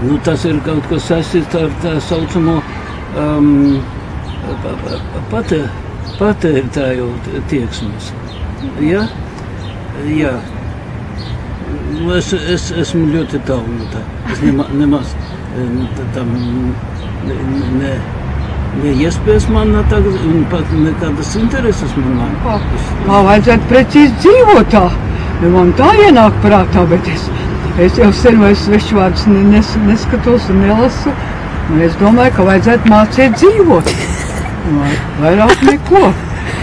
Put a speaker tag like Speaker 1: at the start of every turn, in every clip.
Speaker 1: Nu, tas ir kaut kas saistīts ar tā saucamo patērētāju tieksmes. Ja? Jā. Nu, es esmu ļoti tālu no tā. Es nemaz tam neiespējas man tagad, un pat nekādas intereses man nav.
Speaker 2: Kā vajadzētu precīzi dzīvot tā? Man tā ienāk prātā, bet es jau sen vairs svešvārdus neskatos un nelasu. Un es domāju, ka vajadzētu mācīt dzīvot. Vairāk neko.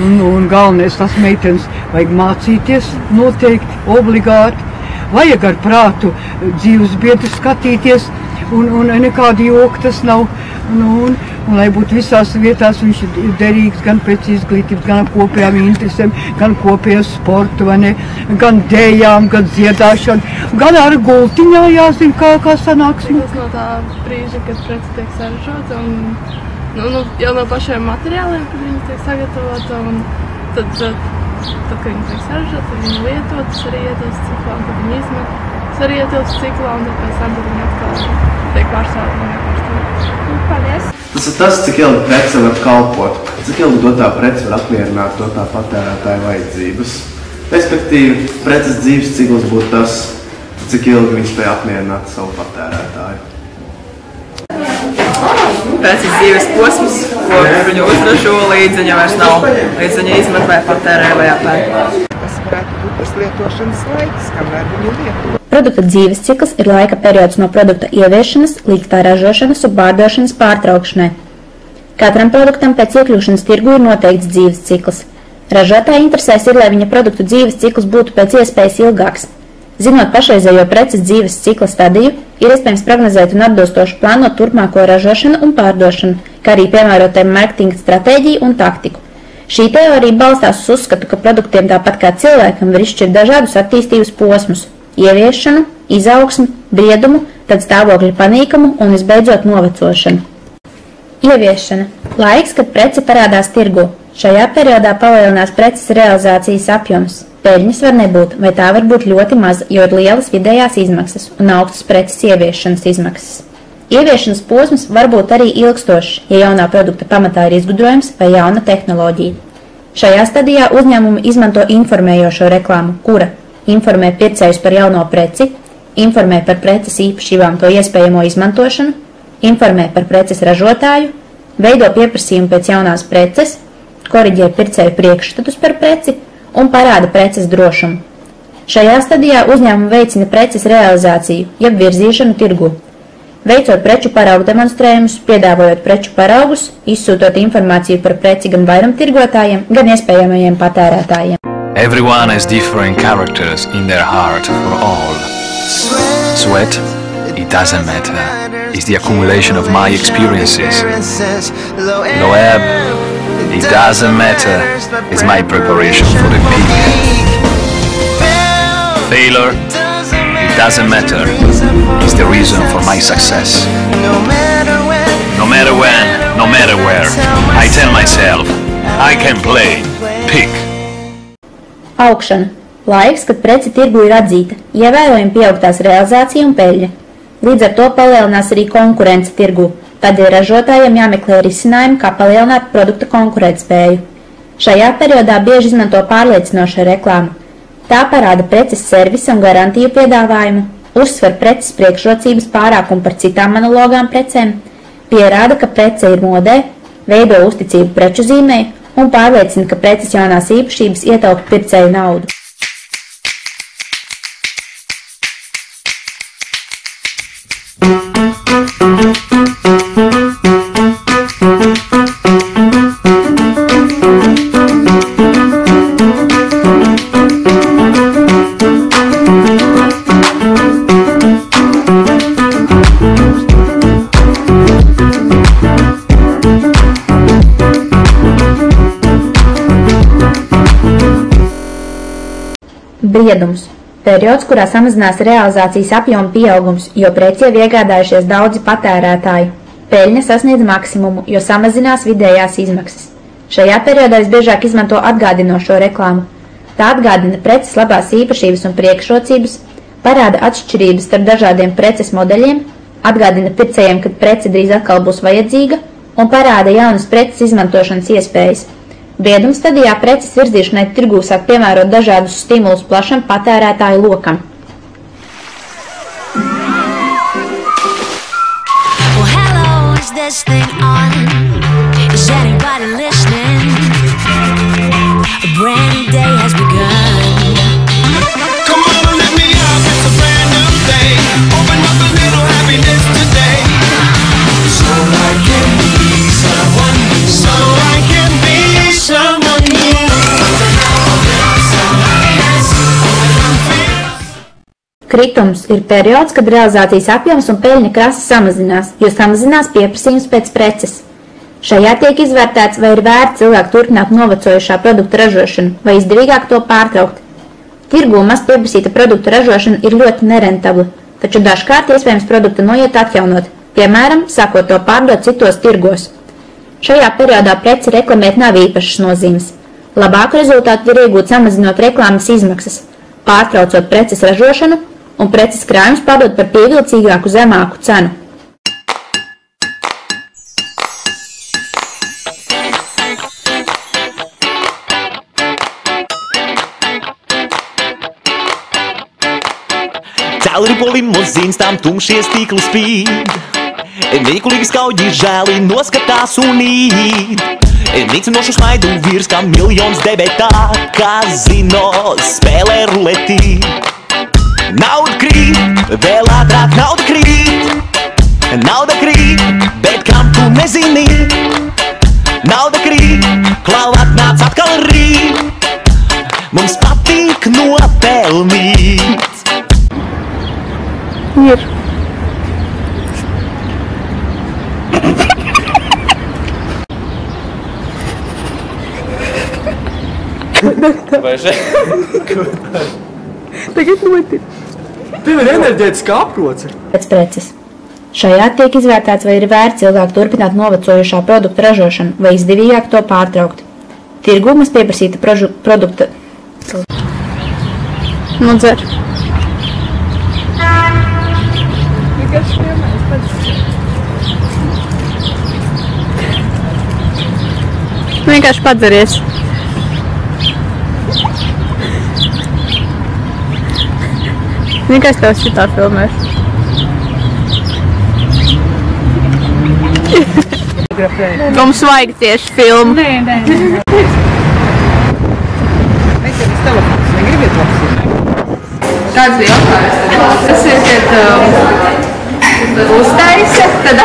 Speaker 2: Un galvenais tas meitenes vajag mācīties noteikti, obligāti. Vajag ar prātu dzīves biedru skatīties, un nekādi joki tas nav. Un lai būtu visās vietās viņš ir derīgs gan pēc izglītības, gan ar kopējām interesēm, gan kopēju sportu, vai ne, gan dējām, gan dziedāšanu, gan ar gultiņā jāzina, kā sanāksim.
Speaker 3: Tas no tā brīža, kad prece tiek saražota, un jau no pašiem materiāliem, kad viņi tiek sagatavota, un tad kad viņi tiek saražota, tad viņi lietotas arī ietilpst ciklā, un tad viņi izmet, tas arī ietilpst ciklā, un tad pēc tam viņi atkal tiek pārstāvot un nepārstāvot. Paldies!
Speaker 4: Tas ir tas, cik ilgi prece var kalpot, cik ilgi dotā prece var apmierināt dotā patērētāja vajadzības. Respektīvi, preces dzīves cikls būtu tas, cik ilgi viņš spēj apmierināt savu patērētāju.
Speaker 5: Preces dzīves posms, ko viņu uzražo līdz viņa vairs nav, līdz viņa izmet vai patērē vai apēd.
Speaker 6: Tas varētu būt tas lietošanas laiks, kamēr viņu lieto.
Speaker 7: Produkta dzīves cikls ir laika periods no produkta ieviešanas līdz tā ražošanas un pārdošanas pārtraukšanai. Katram produktam pēc iekļūšanas tirgu ir noteikts dzīves cikls. Ražotāja interesēs ir, lai viņa produktu dzīves cikls būtu pēc iespējas ilgāks. Zinot pašreizējo preces dzīves cikla stadiju, ir iespējams prognozēt un atbilstoši plānot turpmāko ražošanu un pārdošanu, kā arī piemērotiem mārketinga stratēģiju un taktiku. Šī teorija balstās uz uzskatu, ka produktiem tāpat kā cilvēkam var izšķirt dažādus attīstības posmus – ieviešanu, izaugsmi, briedumu, tad stāvokļa panīkumu un visbeidzot novecošanu. Ieviešana – laiks, kad prece parādās tirgu. Šajā periodā palielinās preces realizācijas apjoms. Peļņas var nebūt, vai tā var būt ļoti maza, jo ir lielas vidējās izmaksas un augstas preces ieviešanas izmaksas. Ieviešanas posms var būt arī ilgstošs, ja jaunā produkta pamatā ir izgudrojums vai jauna tehnoloģija. Šajā stadijā uzņēmumi izmanto informējošo reklāmu, kura informē pircējus par jauno preci, informē par preces īpašībām to iespējamo izmantošanu, informē par preces ražotāju, veido pieprasījumu pēc jaunās preces, koriģē pircēju priekšstatus par preci un parāda preces drošumu. Šajā stadijā uzņēmumi veicina preces realizāciju, jeb virzīšanu tirgu. Veicot preču paraugu demonstrējumus, piedāvājot preču paraugus, izsūtot informāciju par preci gan vairumtirgotājiem, gan iespējamajiem patērētājiem.
Speaker 8: Everyone has different characters in their heart for all. Sweat, it doesn't matter. It's the accumulation of my experiences. Loeb, it doesn't matter. It's my preparation for the peak. Failure, it doesn't matter. It's the reason for my success. No matter when, no matter where, I tell myself, I can play. Pick.
Speaker 7: Augšana – laiks, kad prece tirgu ir atzīta, ievērojami pieaugtās realizācija un peļņa. Līdz ar to palielinās arī konkurence tirgu, tādēļ ražotājiem jāmeklē risinājumi, kā palielināt produkta konkurētspēju. Šajā periodā bieži izmanto pārliecinošu reklāmu. Tā parāda preces servisa un garantiju piedāvājumu, uzsver preces priekšrocības pārākumu par citām analogām precēm, pierāda, ka prece ir modē, veido uzticību preču zīmē un pārliecina, ka preces jaunās īpašības ietaupa pircēju naudu. Briedums – periods, kurā samazinās realizācijas apjoma pieaugums, jo preci jau iegādājušies daudzi patērētāji. Peļņa sasniedz maksimumu, jo samazinās vidējās izmaksas. Šajā periodā visbiežāk izmanto atgādinošo reklāmu. Tā atgādina preces labās īpašības un priekšrocības, parāda atšķirības starp dažādiem preces modeļiem atgādina pircējiem, ka prece drīz atkal būs vajadzīga un parāda jaunas preces izmantošanas iespējas. Brieduma stadijā preces virzīšanai tirgū sāk piemērot dažādus stimulus plašam patērētāju lokam.
Speaker 9: This thing on? Is anybody listening? A brand new day has begun. Come on, let me out, it's a brand new day. Open up a little happiness today. So I can be someone new. So I can be someone new.
Speaker 7: Kritums ir periods, kad realizācijas apjoms un peļņa krasi samazinās, jo samazinās pieprasījums pēc preces. Šajā tiek izvērtēts, vai ir vērts cilvēku turpināt novecojušā produkta ražošanu, vai izdevīgāk to pārtraukt. Tirgū maz pieprasīta produkta ražošana ir ļoti nerentabla, taču dažkārt iespējams produkta noiet atjaunot, piemēram, sākot to pārdot citos tirgos. Šajā periodā preci reklamēt nav īpašas nozīmes. Labāku rezultātu var iegūt samazinot reklāmas izmaksas, pārtraucot preces ražošanu un preces krājums pārdot par pievilcīgāku zemāku cenu.
Speaker 10: Cauri limuzīns tām tumšie stīkli spīd. Veikulīgi skauģi žēli noskatās un īt. Nicinošu smaidu virs kā miljons debetā, kazino spēlē ruletī. Nauda krīt, vēl ātrāk nauda krīt. Nauda krīt, bet kam tu nezini. Nauda krīt, klau atnāc atkal rīt. Mums patīk nopelnīt.
Speaker 3: Ir.
Speaker 11: Vai šeit?
Speaker 3: Tagad notir.
Speaker 11: Tev ir enerģētiskā aproce.
Speaker 7: Pēc preces. Šajā tiek izvērtēts, vai ir vērts ilgāk turpināt novecojušā produkta ražošanu, vai izdevīgāk to pārtraukt. Tirgū maz pieprasīta produkta.
Speaker 3: Nu, dzer. Vienkārši padzeries. Vienkārši tev šitā filmēšu. Mums vajag tieši filmu.
Speaker 2: Nē.
Speaker 6: Meitenes telefons, negribiet lapsīt?
Speaker 5: Kāds bija jautājums? Tas ir, kad uztaisa, tad